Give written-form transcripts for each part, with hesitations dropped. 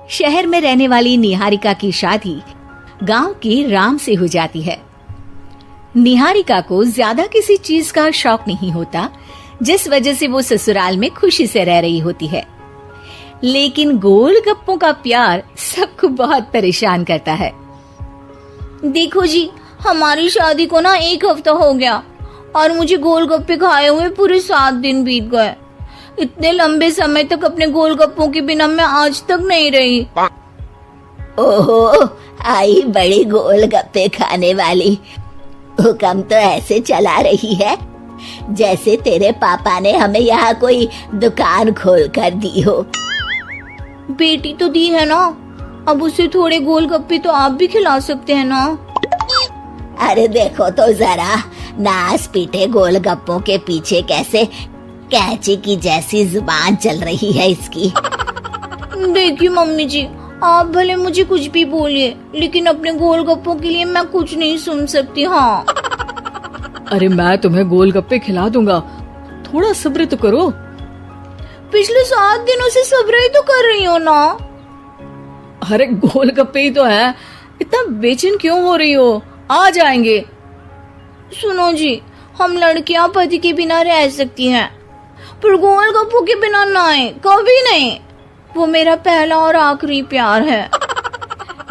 शहर में रहने वाली निहारिका की शादी गांव के राम से हो जाती है। निहारिका को ज्यादा किसी चीज का शौक नहीं होता, जिस वजह से वो ससुराल में खुशी से रह रही होती है। लेकिन गोलगप्पों का प्यार सबको बहुत परेशान करता है। देखो जी, हमारी शादी को ना 1 हफ्ता हो गया और मुझे गोलगप्पे खाए हुए पूरे 7 दिन बीत गए। इतने लंबे समय तक अपने गोलगप्पों के बिना मैं आज तक नहीं रही। ओहो, आई बड़ी गोलगप्पे खाने वाली। हुक्म तो ऐसे चला रही है जैसे तेरे पापा ने हमें यहाँ कोई दुकान खोल कर दी हो। बेटी तो दी है ना, अब उसे थोड़े गोलगप्पे तो आप भी खिला सकते हैं ना। अरे देखो तो जरा, नास पीटे गोलगप्पों के पीछे कैसे कैंची की जैसी जुबान चल रही है इसकी। देखिए मम्मी जी, आप भले मुझे कुछ भी बोलिए, लेकिन अपने गोलगप्पों के लिए मैं कुछ नहीं सुन सकती। हाँ, अरे मैं तुम्हें गोलगप्पे खिला दूंगा, थोड़ा सब्र तो करो। पिछले 7 दिनों से सब्र ही तो कर रही हो ना। अरे गोलगप्पे ही तो है, इतना बेचैन क्यों हो रही हो? आ जाएंगे। सुनो जी, हम लड़कियां पति के बिना रह सकती हैं, पर गोलगप्पों के बिना नहीं, कभी नहीं। वो मेरा पहला और आखिरी प्यार है।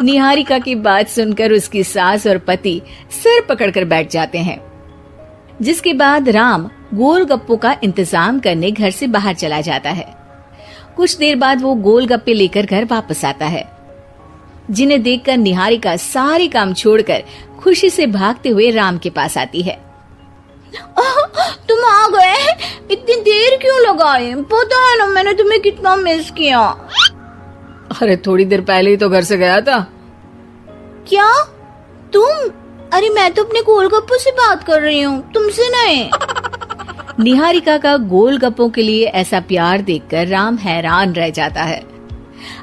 निहारिका की बात सुनकर उसकी सास और पति सिर पकड़कर बैठ जाते हैं। जिसके बाद राम गोलगप्पों का इंतजाम करने घर से बाहर चला जाता है। कुछ देर बाद वो गोलगप्पे लेकर घर वापस आता है, जिन्हें देखकर निहारिका सारे काम छोड़कर खुशी से भागते हुए राम के पास आती है। तुम आ गए? इतनी देर क्यों लगाए? पता है ना मैंने तुम्हें कितना मिस किया। अरे थोड़ी देर पहले ही तो घर से गया था। क्या तुम? अरे मैं तो अपने गोलगप्पों से बात कर रही हूँ, तुमसे नहीं। निहारिका का गोलगप्पों के लिए ऐसा प्यार देखकर राम हैरान रह जाता है।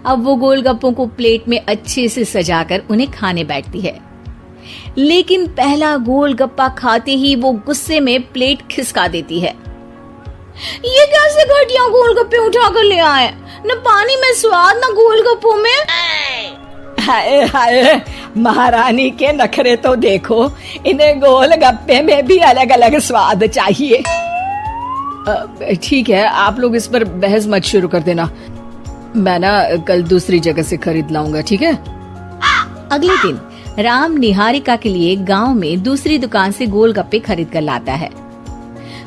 अब वो गोलगप्पों को प्लेट में अच्छे से सजाकर उन्हें खाने बैठती है, लेकिन पहला गोलगप्पा खाते ही वो गुस्से में प्लेट खिसका देती है। ये कैसे घटिया गोलगप्पे उठा कर ले आए? न पानी में स्वाद, न गोलगप्पों में। हाय हाय, महारानी के नखरे तो देखो, इन्हें गोलगप्पे में भी अलग अलग स्वाद चाहिए। ठीक है, आप लोग इस पर बहस मत शुरू कर देना, मैं ना कल दूसरी जगह से खरीद लाऊंगा, ठीक है? अगले दिन राम निहारिका के लिए गांव में दूसरी दुकान से गोलगप्पे खरीद कर लाता है,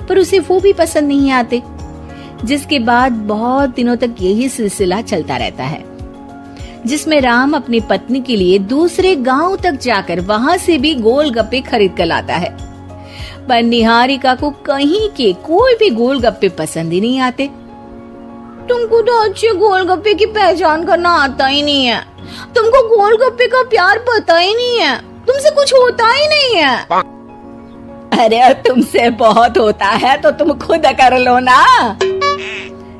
पर उसे वो भी पसंद नहीं आते। जिसके बाद बहुत दिनों तक यही सिलसिला चलता रहता है, जिसमें राम अपनी पत्नी के लिए दूसरे गांव तक जाकर वहां से भी गोलगप्पे खरीद कर लाता है, पर निहारिका को कहीं के कोई भी गोलगप्पे पसंद ही नहीं आते। तुमको तो अच्छे गोलगप्पे की पहचान करना आता ही नहीं है। तुमको गोलगप्पे का प्यार पता ही नहीं है, तुमसे कुछ होता ही नहीं है। अरे तुमसे बहुत होता है तो तुम खुद कर लो ना।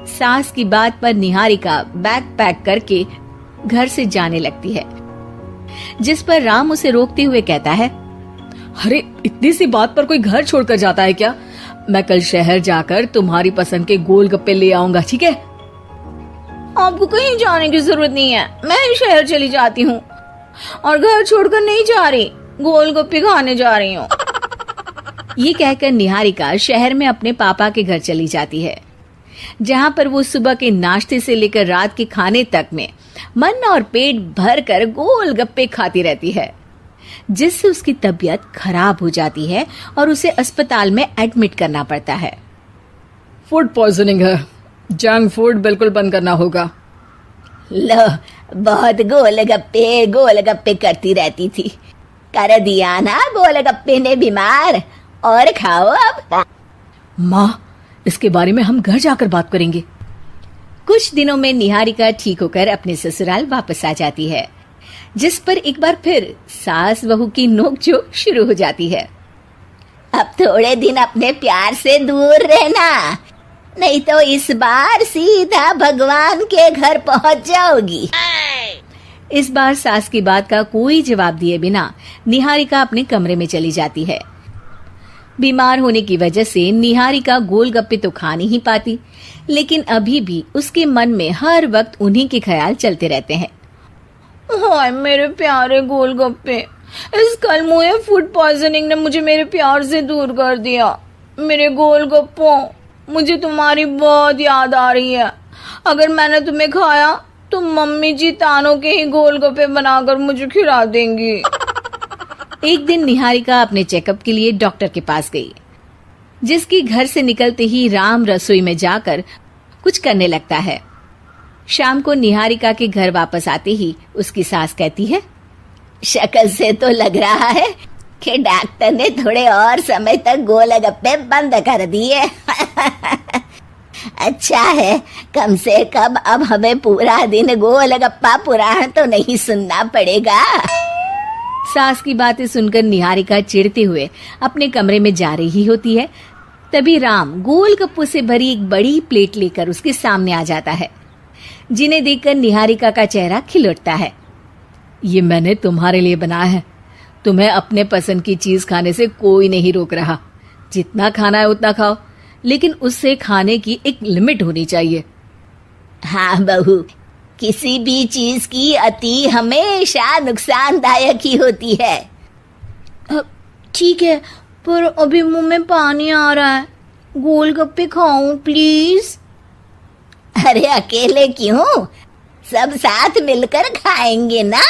सास की बात पर निहारिका बैग पैक करके घर से जाने लगती है, जिस पर राम उसे रोकते हुए कहता है, अरे इतनी सी बात पर कोई घर छोड़कर जाता है क्या? मैं कल शहर जाकर तुम्हारी पसंद के गोलगप्पे ले आऊंगा, ठीक है? आपको कहीं जाने की जरूरत नहीं है, मैं ही शहर चली जाती हूँ और घर छोड़कर नहीं जा रही, गोलगप्पे खाने जा रही हूँ। ये कहकर निहारिका शहर में अपने पापा के घर चली जाती है, जहाँ पर वो सुबह के नाश्ते से लेकर रात के खाने तक में मन और पेट भर कर गोलगप्पे खाती रहती है, जिससे उसकी तबीयत खराब हो जाती है और उसे अस्पताल में एडमिट करना पड़ता है। फूड पॉइजनिंग है, जंक फूड बिल्कुल बंद करना होगा। लो, बहुत गोलगप्पे गोलगप्पे करती रहती थी, कर दिया ना गोलगप्पे ने बीमार। और खाओ अब। माँ, इसके बारे में हम घर जाकर बात करेंगे। कुछ दिनों में निहारिका ठीक होकर अपने ससुराल वापस आ जाती है, जिस पर एक बार फिर सास बहू की नोकझोंक शुरू हो जाती है। अब थोड़े दिन अपने प्यार से दूर रहना, नहीं तो इस बार सीधा भगवान के घर पहुंच जाओगी। इस बार सास की बात का कोई जवाब दिए बिना निहारिका अपने कमरे में चली जाती है। बीमार होने की वजह से निहारिका गोलगप्पे तो खा नहीं पाती, लेकिन अभी भी उसके मन में हर वक्त उन्हीं के ख्याल चलते रहते हैं। हाय मेरे प्यारे गोलगप्पे, इस कलमुए फूड पॉइजनिंग ने मुझे मेरे प्यार से दूर कर दिया। मेरे गोलगप्पों, मुझे तुम्हारी बहुत याद आ रही है। अगर मैंने तुम्हें खाया तो मम्मी जी तानों के ही गोलगप्पे बनाकर मुझे खिला देंगी। एक दिन निहारिका अपने चेकअप के लिए डॉक्टर के पास गई, जिसकी घर से निकलते ही राम रसोई में जाकर कुछ करने लगता है। शाम को निहारिका के घर वापस आते ही उसकी सास कहती है, शक्ल से तो लग रहा है कि डॉक्टर ने थोड़े और समय तक गोलगप्पे बंद कर दिए। अच्छा है, कम से कम अब हमें पूरा दिन गोलगप्पा पुराण तो नहीं सुनना पड़ेगा। सास की बातें सुनकर निहारिका चिढ़ते हुए अपने कमरे में जा रही होती है। तभी राम गोलगप्पों से भरी एक बड़ी प्लेट लेकर उसके सामने आ जाता है, जिन्हें देखकर निहारिका का चेहरा खिल उठता है। ये मैंने तुम्हारे लिए बनाया है। तुम्हें अपने पसंद की चीज खाने से कोई नहीं रोक रहा। जितना खाना है उतना खाओ, लेकिन उससे खाने की एक लिमिट होनी चाहिए। हाँ बहू, किसी भी चीज की अति हमेशा नुकसानदायक ही होती है। ठीक है, पर अभी मुंह में पानी आ रहा है। गोलगप्पे खाऊं प्लीज? अरे अकेले क्यों, सब साथ मिलकर खाएंगे ना।